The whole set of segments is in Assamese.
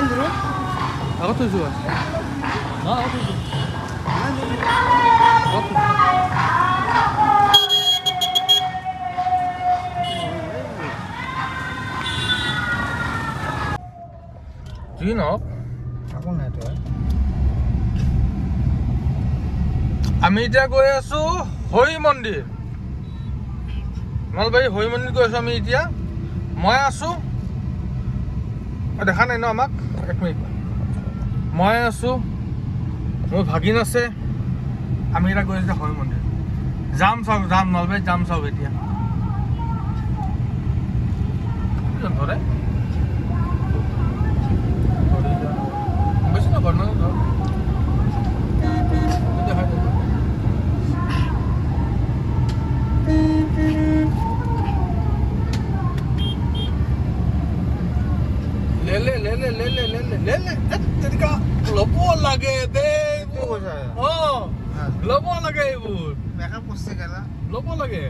আগত থৈছোঁ আগত থৈছোঁ যি নহওক আমি এতিয়া গৈ আছো হৰি মন্দিৰ নলবাৰী হৰি মন্দিৰ গৈ আছো আমি এতিয়া মই আছো দেখা নাই ন আমাক এক মিনিট মই আছো মোৰ ভাগিন আছে আমি এতিয়া গৈ আছো হৰি মন্দিৰ যাম চাওক যাম নলবাৰীত যাম চাওক এতিয়া ধৰে বেছি নকৰ ন ল'ব লাগে ল'ব লাগে এইবোৰ ল'ব লাগে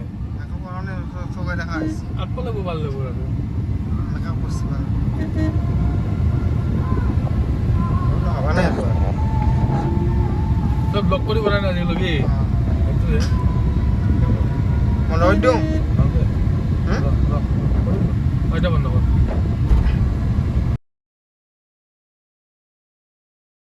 আঠব লাগিব ভাল লাগিব আৰু তই ব্লক কৰি বনাই নাই আজিলৈকে সেইটোৱে মই লৈ দিওঁ এতিয়া বন্ধ কৰ